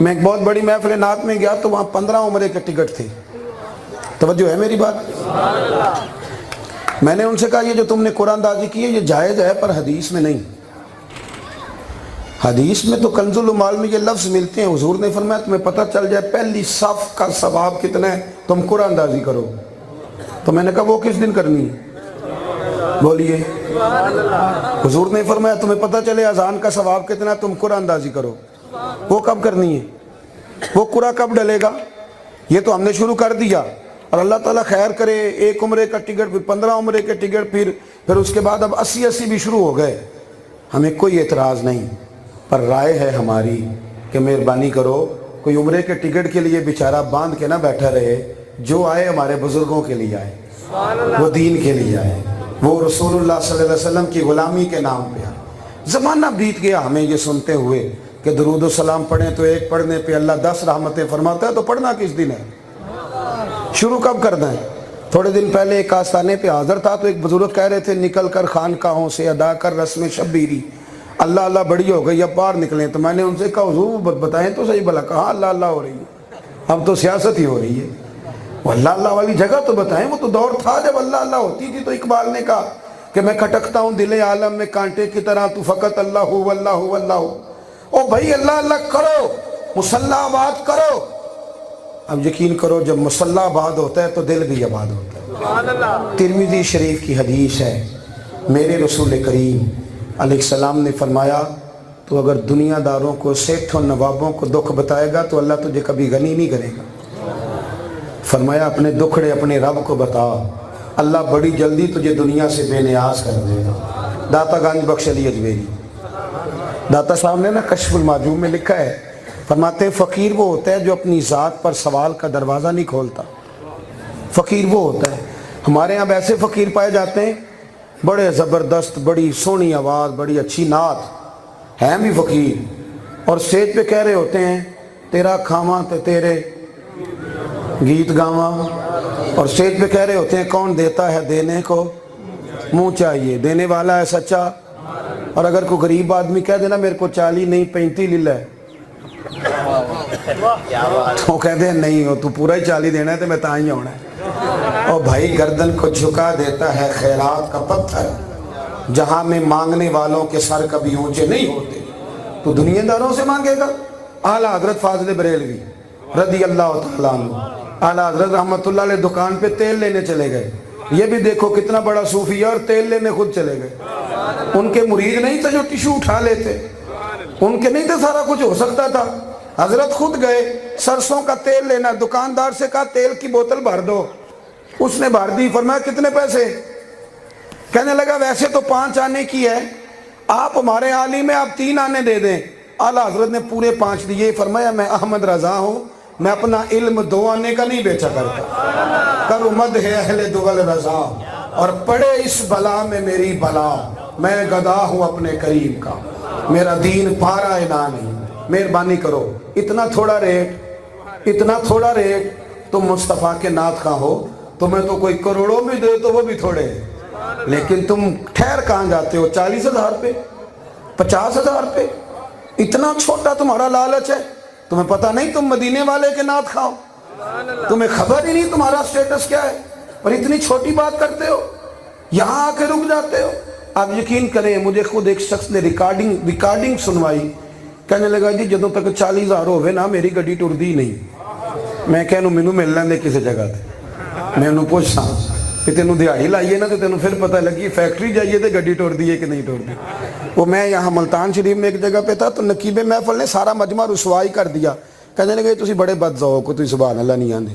میں ایک بہت بڑی محفل نعت میں گیا تو وہاں 15 عمرے کے ٹکٹ تھے. توجہ ہے میری بات؟ میں نے ان سے کہا یہ جو تم نے قرآن دازی کی ہے یہ جائز ہے پر حدیث میں نہیں. حدیث میں تو کنز العمال میں یہ لفظ ملتے ہیں. حضور نے فرمایا تمہیں پتہ چل جائے پہلی صف کا ثواب کتنا ہے تم قرآن دازی کرو. تو میں نے کہا وہ کس دن کرنی ہے؟ بولیے. حضور نے فرمایا تمہیں پتہ چلے اذان کا ثواب کتنا ہے تم قرآن دازی کرو. وہ کب کرنی ہے؟ وہ قرآن کب ڈلے گا؟ یہ تو ہم نے شروع کر دیا. اور اللہ تعالیٰ خیر کرے 1 عمرے کا ٹکٹ پھر 15 عمرے کے ٹکٹ پھر اس کے بعد اب 80 بھی شروع ہو گئے. ہمیں کوئی اعتراض نہیں پر رائے ہے ہماری کہ مہربانی کرو کوئی عمرے کے ٹکٹ کے لیے بیچارہ باندھ کے نہ بیٹھا رہے. جو آئے ہمارے بزرگوں کے لیے آئے, وہ دین کے لیے آئے, وہ رسول اللہ صلی اللہ علیہ وسلم کی غلامی کے نام پہ آئے. زمانہ بیت گیا ہمیں یہ سنتے ہوئے کہ درود و سلام پڑھیں تو ایک پڑھنے پہ اللہ 10 رحمتیں فرماتا ہے. تو پڑھنا کس دن ہے؟ شروع کب کرنا ہے؟ تھوڑے دن پہلے ایک آستانے پہ حاضر تھا تو ایک بزرگ کہہ رہے تھے نکل کر خانقاہوں سے ادا کر رسم شبیری, اللہ اللہ بڑی ہو گئی اب باہر نکلیں. تو میں نے ان سے کہا حضور بتائیں تو صحیح بھلا. کہاں اللہ اللہ ہو رہی ہے؟ اب تو سیاست ہی ہو رہی ہے. وہ اللہ اللہ والی جگہ تو بتائیں. وہ تو دور تھا جب اللہ اللہ ہوتی تھی. تو اقبال نے کہا کہ میں کھٹکتا ہوں دل عالم میں کانٹے کی طرح تو فقط اللہ ہو واللہ ہو واللہ ہو. او بھائی اللہ اللہ کرو, مسلح آباد کرو. اب یقین کرو جب مسلح آباد ہوتا ہے تو دل بھی آباد ہوتا ہے. ترمذی شریف کی حدیث ہے میرے رسول کریم علیہ السلام نے فرمایا تو اگر دنیا داروں کو سیٹھوں نوابوں کو دکھ بتائے گا تو اللہ تجھے کبھی غنی نہیں کرے گا. فرمایا اپنے دکھڑے اپنے رب کو بتا, اللہ بڑی جلدی تجھے دنیا سے بے نیاز کر دے گا. داتا گنج بخش علی اجمیری داتا صاحب نے نا کشف المعجوب میں لکھا ہے, فرماتے ہیں فقیر وہ ہوتا ہے جو اپنی ذات پر سوال کا دروازہ نہیں کھولتا. فقیر وہ ہوتا ہے. ہمارے یہاں ایسے فقیر پائے جاتے ہیں بڑے زبردست, بڑی سونی آواز, بڑی اچھی نعت, ہیں بھی فقیر, اور اسٹیج پہ کہہ رہے ہوتے ہیں تیرا کھاواں تے تیرے گیت گاواں, اور اسٹیج پہ کہہ رہے ہوتے ہیں کون دیتا ہے دینے کو منہ چاہیے, دینے والا ہے سچا. اور اگر کوئی غریب آدمی کہہ دینا میرے کو 40 نہیں 35 لے لے, تو کہتے ہیں نہیں ہو تو پورا ہی 40 دینا ہے تو میں تاں ہی ہونا ہے. اور بھائی گردن کو جھکا دیتا ہے خیرات کا پتھر, جہاں میں مانگنے والوں کے سر کبھی اونچے نہیں ہوتے. تو دنیا داروں سے مانگے گا. اعلیٰ حضرت فاضل بریلوی رضی اللہ تعالیٰ عنہ, اعلیٰ حضرت رحمت اللہ علیہ دکان پہ تیل لینے چلے گئے. یہ بھی دیکھو کتنا بڑا صوفی ہے, اور تیل لینے خود چلے گئے. ان کے مرید نہیں تھے جو ٹیشو اٹھا لیتے, ان کے نہیں تھے سارا کچھ ہو سکتا تھا. حضرت خود گئے سرسوں کا تیل لینا, دکاندار سے کہا تیل کی بوتل بھر دو. اس نے بھر دی. فرمایا کتنے پیسے؟ کہنے لگا ویسے تو 5 آنے کی ہے, آپ ہمارے عالم ہیں آپ 3 آنے دے دیں. اعلیٰ حضرت نے پورے 5 دیے. فرمایا میں احمد رضا ہوں, میں اپنا علم 2 آنے کا نہیں بیچا کرتا. کرو مدح اہل دول رضا, اور پڑے اس بلا میں میری بلا. میں گدا ہوں اپنے کریم کا, میرا دین پارا اعلان نہیں. مہربانی کرو اتنا تھوڑا ریٹ تم مصطفیٰ کے نعت خواں ہو. تمہیں تو کوئی کروڑوں بھی دے تو وہ بھی تھوڑے ہیں, لیکن تم ٹھہر کہاں جاتے ہو 40,000 پہ 50,000 پہ. اتنا چھوٹا تمہارا لالچ ہے. تمہیں پتہ نہیں تم مدینے والے کے نعت کھاؤ, تمہیں خبر ہی نہیں تمہارا سٹیٹس کیا ہے, اور اتنی چھوٹی بات کرتے ہو, یہاں آ کے رک جاتے ہو. آپ یقین کریں مجھے خود ایک شخص نے ریکارڈنگ سنوائی. کہنے لگا جی جدوں تک 40,000 ہوئے نا میری گڈی ٹردی نہیں. میں کہنوں مینوں مل لیندے کسی جگہ تے, میں انہوں پوچھتا کہ تینوں دیہڑی لائیے نا تو تینوں پھر پتہ لگی فیکٹری جائیے تو گڈی ٹردی ہے کہ نہیں ٹردی. وہ میں یہاں ملتان شریف میں ایک جگہ پہ تھا تو نقیب محفل نے سارا مجمع رسوائی کر دیا. کہنے لگے تسی بڑے بد ذوق ہو, تسی سبحان اللہ نہیں آندے.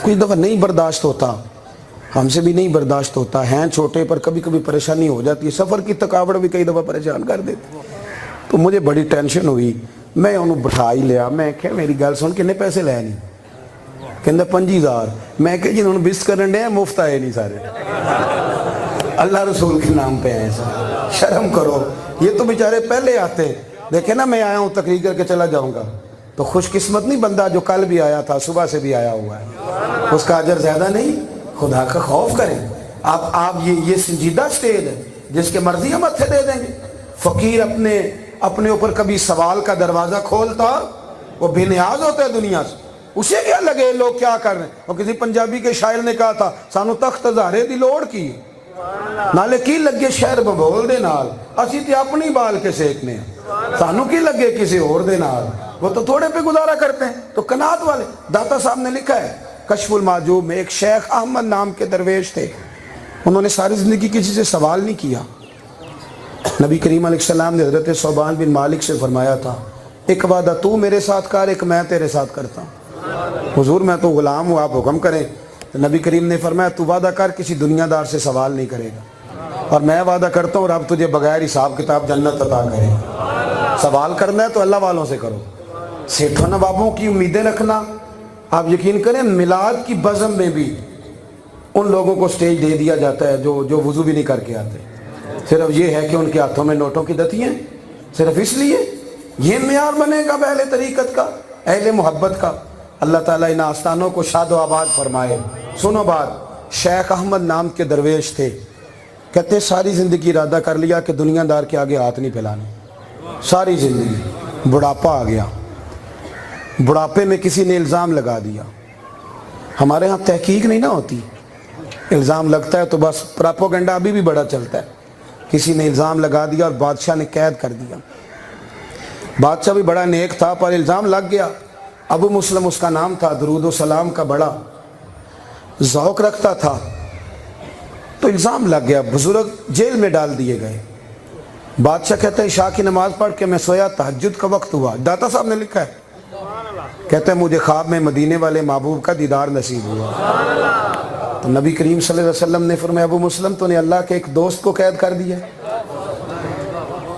کوئی دفعہ نہیں برداشت ہوتا, ہم سے بھی نہیں برداشت ہوتا. ہیں چھوٹے پر کبھی کبھی پریشانی ہو جاتی ہے. سفر کی تھکاوٹ بھی کئی دفعہ پریشان کر دیتی. تو مجھے بڑی ٹینشن ہوئی. میں انہوں بٹھا ہی لیا. میں کہ میری گل سن کنے پیسے لے نہیں؟ کہندے 25,000. میں کہ جنہوں نے بس کرن دے مفت آئے نہیں سارے, اللہ رسول کے نام پہ آئے سارے. شرم کرو. یہ تو بیچارے پہلے آتے, دیکھیں نا میں آیا ہوں تقریر کر کے چلا جاؤں گا. تو خوش قسمت نہیں بندہ جو کل بھی آیا تھا, صبح سے بھی آیا ہوا ہے, اس کا اجر زیادہ نہیں. خدا کا خوف کریں. آپ یہ سنجیدہ سٹیج ہے, جس کے مرضی ہم اتھے دے دیں گے. فقیر اپنے اوپر کبھی سوال کا دروازہ کھولتا؟ وہ بے نیاز ہوتا ہے دنیا سے، اسے کیا لگے لوگ کیا کر رہے ہیں۔ اور کسی پنجابی کے شاعر نے کہا تھا سانو تخت ہزارے دی لوڑ کی نالے کی لگے شہر ببول دے نال، اسی تے اپنی بال کے سیکنے ہیں، سانو کی لگے کسی اور دے نال، وہ تو تھوڑے پہ گزارا کرتے ہیں۔ تو قناعت والے، داتا صاحب نے لکھا ہے کشف المعجوب میں، ایک شیخ احمد نام کے درویش تھے، انہوں نے ساری زندگی کسی سے سوال نہیں کیا۔ نبی کریم علیہ السلام نے حضرت ثوبان بن مالک سے فرمایا تھا ایک وعدہ تو میرے ساتھ کر، ایک میں تیرے ساتھ کرتا ہوں۔ حضور میں تو غلام ہوں، آپ حکم کریں۔ تو نبی کریم نے فرمایا تو وعدہ کر کسی دنیا دار سے سوال نہیں کرے گا، اور میں وعدہ کرتا ہوں رب تجھے بغیر حساب کتاب جنت عطا کرے گا۔ سوال کرنا ہے تو اللہ والوں سے کرو، سیٹھوں نوابوں کی امیدیں رکھنا۔ آپ یقین کریں میلاد کی بزم میں بھی ان لوگوں کو سٹیج دے دیا جاتا ہے جو وضو بھی نہیں کر کے آتے، صرف یہ ہے کہ ان کے ہاتھوں میں نوٹوں کی دتیاں، صرف اس لیے یہ معیار بنے گا اہل طریقت کا، اہل محبت کا۔ اللہ تعالیٰ ان آستانوں کو شاد و آباد فرمائے۔ سنو بات، شیخ احمد نام کے درویش تھے، کہتے ساری زندگی ارادہ کر لیا کہ دنیا دار کے آگے ہاتھ نہیں پھیلانے، ساری زندگی۔ بڑھاپا آ گیا، بڑھاپے میں کسی نے الزام لگا دیا۔ ہمارے ہاں تحقیق نہیں نہ ہوتی، الزام لگتا ہے تو بس پراپوگنڈا ابھی بھی بڑا چلتا ہے۔ کسی نے الزام لگا دیا اور بادشاہ نے قید کر دیا۔ بادشاہ بھی بڑا نیک تھا پر الزام لگ گیا۔ ابو مسلم اس کا نام تھا، درود و سلام کا بڑا ذوق رکھتا تھا، تو الزام لگ گیا، بزرگ جیل میں ڈال دیے گئے۔ بادشاہ کہتا ہے عشاء کی نماز پڑھ کے میں سویا، تہجد کا وقت ہوا، داتا صاحب نے لکھا ہے، کہتے ہیں مجھے خواب میں مدینے والے محبوب کا دیدار نصیب ہوا۔ تو نبی کریم صلی اللہ علیہ وسلم نے فرمایا ابو مسلم تو نے اللہ کے ایک دوست کو قید کر دیا۔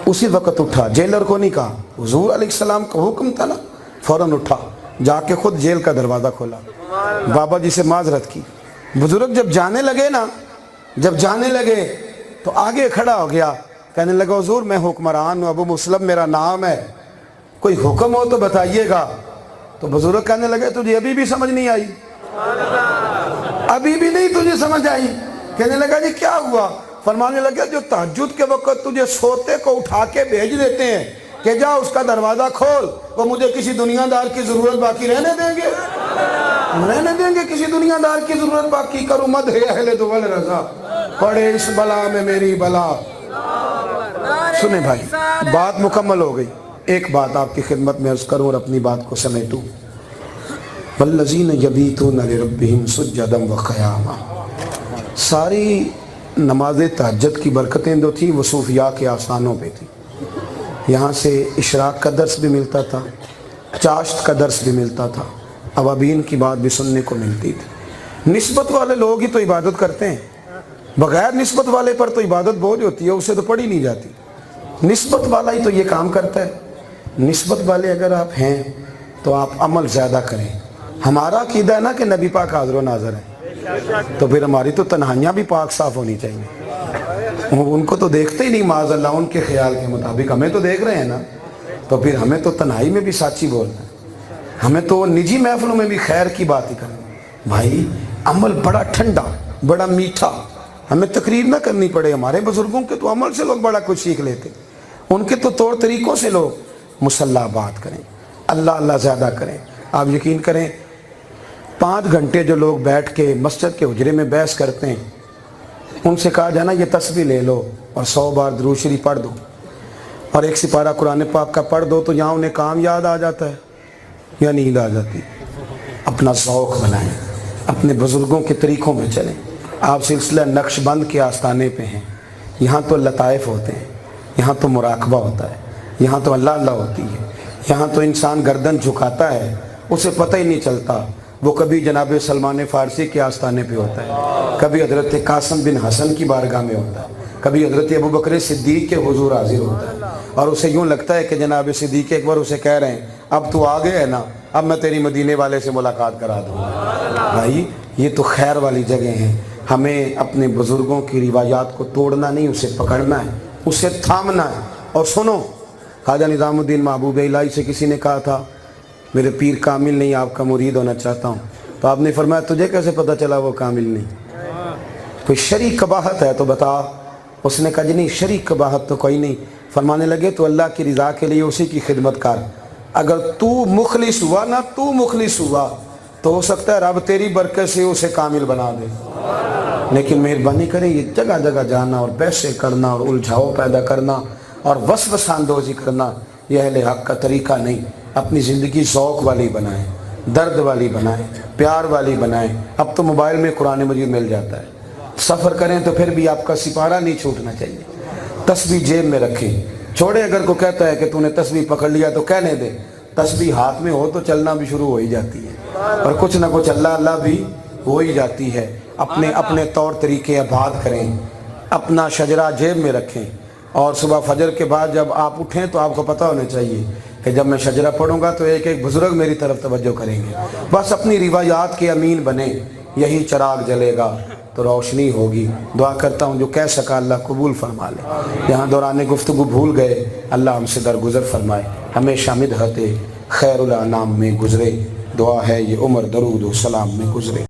اسی وقت اٹھا، جیلر کو نہیں کہا، حضور علیہ السلام کا حکم تھا نا، فوراً اٹھا، جا کے خود جیل کا دروازہ کھولا، بابا جی سے معذرت کی۔ بزرگ جب جانے لگے نا، جب جانے لگے تو آگے کھڑا ہو گیا، کہنے لگا حضور میں حکمران ہوں، ابو مسلم میرا نام ہے، کوئی حکم ہو تو بتائیے گا۔ تو بزرگ کہنے لگے تجھے ابھی بھی سمجھ نہیں آئی، ابھی بھی نہیں تجھے سمجھ آئی؟ کہنے لگا جی کیا ہوا؟ فرمانے لگا جو تہجد کے وقت تجھے سوتے کو اٹھا کے بھیج دیتے ہیں کہ جا اس کا دروازہ کھول، وہ مجھے کسی دنیا دار کی ضرورت باقی رہنے دیں گے؟ رہنے دیں گے کسی دنیا دار کی ضرورت باقی؟ کرو مدح اہل دول رضا، پڑے اس بلا میں میری بلا۔ سنیں بھائی، بات مکمل ہو گئی، ایک بات آپ کی خدمت میں عرض کروں اور اپنی بات کو سمیٹوں۔ والذین یبیتون لربہم سجدا وقیاما، ساری نماز تہجد کی برکتیں جو تھیں وہ صوفیاء کے آستانوں پہ تھیں۔ یہاں سے اشراق کا درس بھی ملتا تھا، چاشت کا درس بھی ملتا تھا، اوابین کی بات بھی سننے کو ملتی تھی۔ نسبت والے لوگ ہی تو عبادت کرتے ہیں، بغیر نسبت والے پر تو عبادت بوجھ ہوتی ہے، اسے تو پڑھی نہیں جاتی۔ نسبت والا ہی تو یہ کام کرتا ہے۔ نسبت والے اگر آپ ہیں تو آپ عمل زیادہ کریں۔ ہمارا عقیدہ ہے نا کہ نبی پاک حاضر و ناظر ہیں، تو پھر ہماری تو تنہائیاں بھی پاک صاف ہونی چاہیے۔ ان کو تو دیکھتے ہی نہیں معاذ اللہ، ان کے خیال کے مطابق ہمیں تو دیکھ رہے ہیں نا، تو پھر ہمیں تو تنہائی میں بھی سچی بولنا ہے، ہمیں تو نجی محفلوں میں بھی خیر کی بات ہی کرنا ہے۔ بھائی عمل بڑا ٹھنڈا، بڑا میٹھا، ہمیں تقریر نہ کرنی پڑے۔ ہمارے بزرگوں کے تو عمل سے لوگ بڑا کچھ سیکھ لیتے، ان کے تو طور طریقوں سے لوگ مصلح بات کریں، اللہ اللہ زیادہ کریں۔ آپ یقین کریں 5 گھنٹے جو لوگ بیٹھ کے مسجد کے حجرے میں بحث کرتے ہیں، ان سے کہا جانا یہ تسبیح لے لو اور 100 بار درود شریف پڑھ دو اور 1 سپارہ قرآن پاک کا پڑھ دو، تو یہاں انہیں کام یاد آ جاتا ہے یا نیند آ جاتی؟ اپنا ذوق بنائیں، اپنے بزرگوں کے طریقوں میں چلیں۔ آپ سلسلہ نقش بند کے آستانے پہ ہیں، یہاں تو لطائف ہوتے ہیں، یہاں تو مراقبہ ہوتا ہے، یہاں تو اللہ اللہ ہوتی ہے، یہاں تو انسان گردن جھکاتا ہے، اسے پتہ ہی نہیں چلتا وہ کبھی جناب سلمان فارسی کے آستانے پہ ہوتا ہے، کبھی حضرت قاسم بن حسن کی بارگاہ میں ہوتا ہے، کبھی حضرت ابوبکر صدیق کے حضور حاضر ہوتا ہے، اور اسے یوں لگتا ہے کہ جناب صدیق اکبر اسے کہہ رہے ہیں اب تو آ گئے ہے نا، اب میں تیری مدینے والے سے ملاقات کرا دوں گا۔ بھائی یہ تو خیر والی جگہ ہیں، ہمیں اپنے بزرگوں کی روایات کو توڑنا نہیں، اسے پکڑنا ہے، اسے تھامنا ہے۔ اور سنو، خواجہ نظام الدین محبوب الہی سے کسی نے کہا تھا میرے پیر کامل نہیں، آپ کا مرید ہونا چاہتا ہوں، تو آپ نے فرمایا تجھے کیسے پتہ چلا وہ کامل نہیں؟ کوئی شرعی قباحت ہے تو بتا۔ اس نے کہا جی نہیں شرعی قباحت تو کوئی نہیں۔ فرمانے لگے تو اللہ کی رضا کے لیے اسی کی خدمت کر. اگر تو مخلص ہوا نا، تو مخلص ہوا تو ہو سکتا ہے رب تیری برکت سے اسے کامل بنا دے. لیکن مہربانی کریں یہ جگہ جگہ جانا اور بحثیں کرنا اور الجھاؤ پیدا کرنا اور وسوسہ اندوزی کرنا یہ اہل حق کا طریقہ نہیں. اپنی زندگی ذوق والی بنائیں، درد والی بنائیں، پیار والی بنائیں. اب تو موبائل میں قرآن مجید مل جاتا ہے. سفر کریں تو پھر بھی آپ کا سپارہ نہیں چھوٹنا چاہیے. تسبیح جیب میں رکھیں. چھوڑے اگر کوئی کہتا ہے کہ تو نے تسبیح پکڑ لیا تو کہنے دے. تسبیح ہاتھ میں ہو تو چلنا بھی شروع ہو ہی جاتی ہے اور کچھ نہ کچھ اللہ اللہ بھی ہو ہی جاتی ہے. اپنے طور طریقے آباد کریں. اپنا شجرہ جیب میں رکھیں اور صبح فجر کے بعد جب آپ اٹھیں تو آپ کو پتہ ہونا چاہیے کہ جب میں شجرہ پڑھوں گا تو ایک ایک بزرگ میری طرف توجہ کریں گے. بس اپنی روایات کے امین بنیں. یہی چراغ جلے گا تو روشنی ہوگی. دعا کرتا ہوں جو کہہ سکا اللہ قبول فرما لے. یہاں دوران گفتگو بھول گئے اللہ ہم سے درگزر فرمائے. ہمیشہ مدحت خیر الانام میں گزرے. دعا ہے یہ عمر درود و سلام میں گزرے.